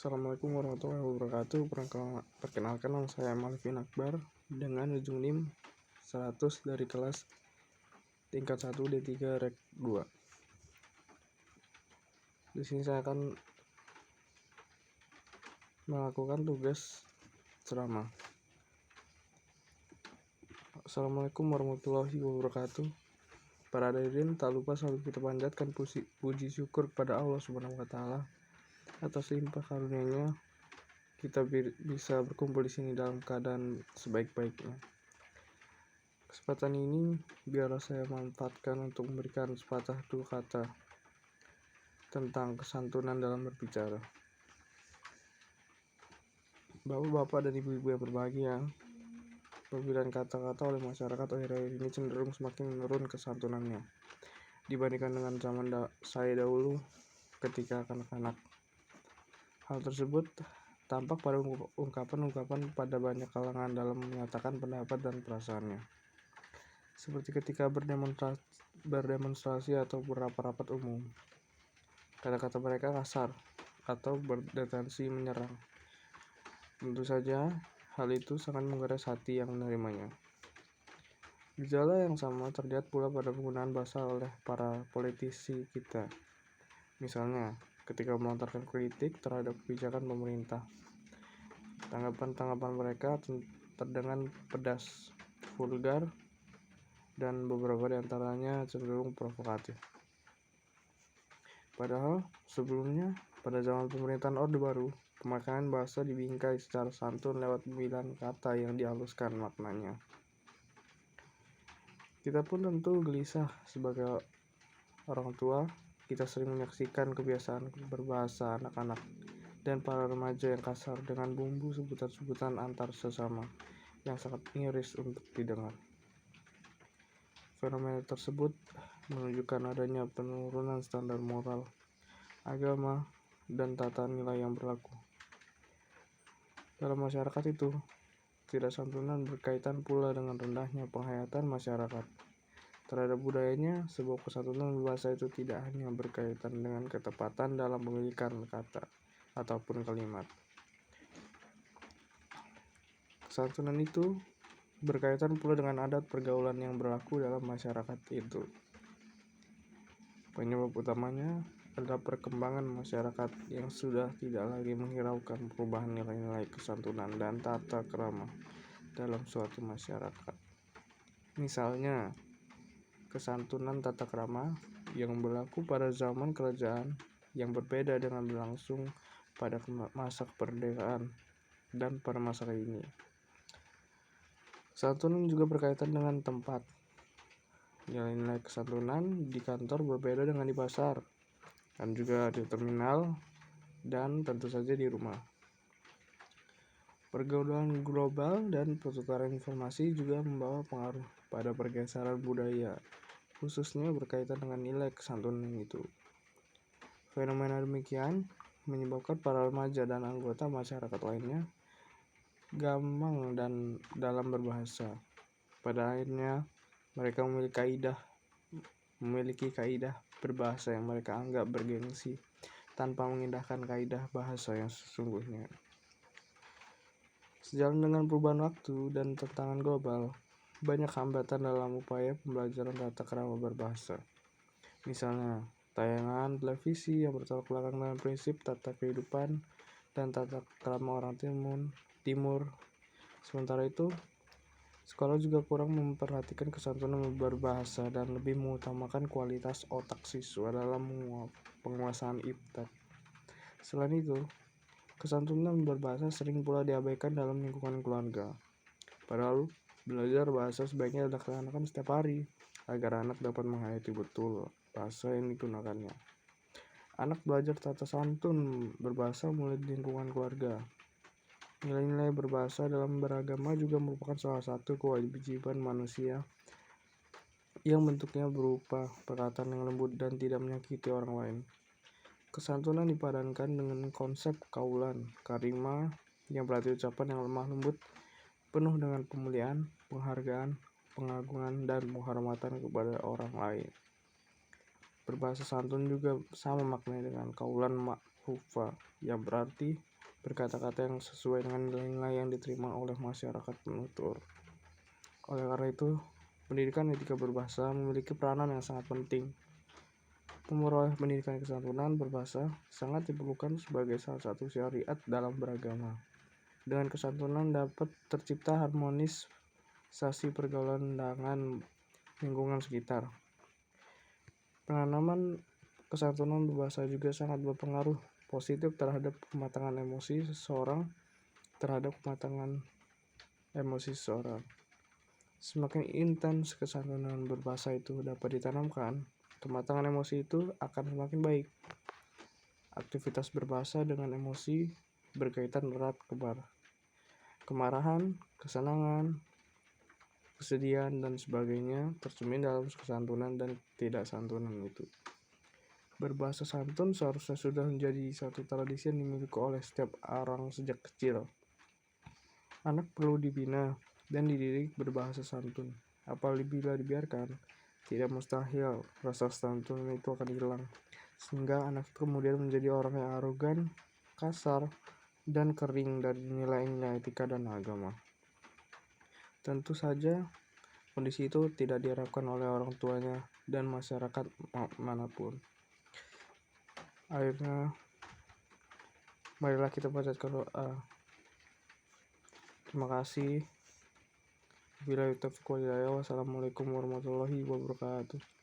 Assalamualaikum warahmatullahi wabarakatuh. Perkenalkan, nama saya Malvin Akbar dengan ujung NIM 100 dari kelas tingkat 1 D3 Rek 2. Di sini saya akan melakukan tugas ceramah. Assalamualaikum warahmatullahi wabarakatuh. Para hadirin, tak lupa selalu kita panjatkan puji syukur kepada Allah Subhanahu wa taala atas limpah karunia-Nya kita bisa berkumpul di sini dalam keadaan sebaik-baiknya. Kesempatan ini biarlah saya manfaatkan untuk memberikan sepatah dua kata tentang kesantunan dalam berbicara. Bapak-bapak dan ibu-ibu yang berbahagia, pemilihan kata-kata oleh masyarakat akhir-akhir ini cenderung semakin menurun kesantunannya dibandingkan dengan zaman saya dahulu ketika kanak-kanak. Hal tersebut tampak pada ungkapan-ungkapan pada banyak kalangan dalam menyatakan pendapat dan perasaannya. Seperti ketika berdemonstrasi atau berapat-rapat umum. Kata-kata mereka kasar atau bertendensi menyerang. Tentu saja, hal itu sangat mengeras hati yang menerimanya. Gejala yang sama terlihat pula pada penggunaan bahasa oleh para politisi kita. Misalnya, ketika melontarkan kritik terhadap kebijakan pemerintah, tanggapan mereka terdengar pedas, vulgar, dan beberapa di antaranya cenderung provokatif. Padahal sebelumnya, pada zaman pemerintahan Orde Baru, pemakaian bahasa dibingkai secara santun lewat pemilihan kata yang dihaluskan maknanya. Kita pun tentu gelisah sebagai orang tua. Kita sering menyaksikan kebiasaan berbahasa anak-anak dan para remaja yang kasar dengan bumbu sebutan-sebutan antar sesama yang sangat miris untuk didengar. Fenomena tersebut menunjukkan adanya penurunan standar moral, agama, dan tata nilai yang berlaku. Dalam masyarakat itu, ketidaksantunan berkaitan pula dengan rendahnya penghayatan masyarakat terhadap budayanya, sebab kesantunan berbahasa itu tidak hanya berkaitan dengan ketepatan dalam memilihkan kata ataupun kalimat. Kesantunan itu berkaitan pula dengan adat pergaulan yang berlaku dalam masyarakat itu. Penyebab utamanya adalah perkembangan masyarakat yang sudah tidak lagi menghiraukan perubahan nilai-nilai kesantunan dan tata krama dalam suatu masyarakat. Misalnya, kesantunan tata krama yang berlaku pada zaman kerajaan yang berbeda dengan berlangsung pada masa kemerdekaan dan pada masa ini. Kesantunan juga berkaitan dengan tempat. Nilai-nilai kesantunan di kantor berbeda dengan di pasar, dan juga di terminal, dan tentu saja di rumah. Pergaulan global dan pertukaran informasi juga membawa pengaruh pada pergeseran budaya, khususnya berkaitan dengan nilai kesantunan itu. Fenomena demikian menyebabkan para remaja dan anggota masyarakat lainnya gamang dan dalam berbahasa. Pada akhirnya, mereka memiliki kaidah berbahasa yang mereka anggap bergengsi tanpa mengindahkan kaidah bahasa yang sesungguhnya. Sejalan dengan perubahan waktu dan tantangan global, banyak hambatan dalam upaya pembelajaran tata krama berbahasa. Misalnya, tayangan televisi yang bertolak belakang dengan prinsip tata kehidupan dan tata krama orang timur. Sementara itu, sekolah juga kurang memperhatikan kesantunan berbahasa dan lebih mengutamakan kualitas otak siswa dalam penguasaan iptek. Selain itu, kesantunan berbahasa sering pula diabaikan dalam lingkungan keluarga. Padahal, belajar bahasa sebaiknya dilaksanakan setiap hari agar anak dapat menghayati betul bahasa yang digunakannya. Anak belajar tata santun berbahasa mulai di lingkungan keluarga. Nilai-nilai berbahasa dalam beragama juga merupakan salah satu kewajiban manusia yang bentuknya berupa perkataan yang lembut dan tidak menyakiti orang lain. Kesantunan dipadankan dengan konsep kaulan, karima, yang berarti ucapan yang lemah lembut, penuh dengan pemuliaan, penghargaan, pengagungan, dan penghormatan kepada orang lain. Berbahasa santun juga sama maknanya dengan kaulan ma'rufah, yang berarti berkata-kata yang sesuai dengan nilai-nilai yang diterima oleh masyarakat penutur. Oleh karena itu, pendidikan etika berbahasa memiliki peranan yang sangat penting. Memperoleh pendidikan kesantunan berbahasa sangat diperlukan sebagai salah satu syariat dalam beragama. Dengan kesantunan dapat tercipta harmonisasi pergaulan dengan lingkungan sekitar. Penanaman kesantunan berbahasa juga sangat berpengaruh positif terhadap kematangan emosi seseorang. Semakin intens kesantunan berbahasa itu dapat ditanamkan, kematangan emosi itu akan semakin baik. Aktivitas berbahasa dengan emosi berkaitan erat kemarahan, kesenangan, kesedihan, dan sebagainya tercermin dalam kesantunan dan ketidaksantunan itu. Berbahasa santun seharusnya sudah menjadi satu tradisi yang dimiliki oleh setiap orang sejak kecil. Anak perlu dibina dan dididik berbahasa santun. Apabila dibiarkan, tidak mustahil rasa santun itu akan hilang, sehingga anak kemudian menjadi orang yang arogan, kasar, dan kering dari nilai-nilai etika dan agama. Tentu saja, kondisi itu tidak diharapkan oleh orang tuanya dan masyarakat manapun. Akhirnya, marilah kita panjatkan doa. Terima kasih. Wassalamualaikum warahmatullahi wabarakatuh.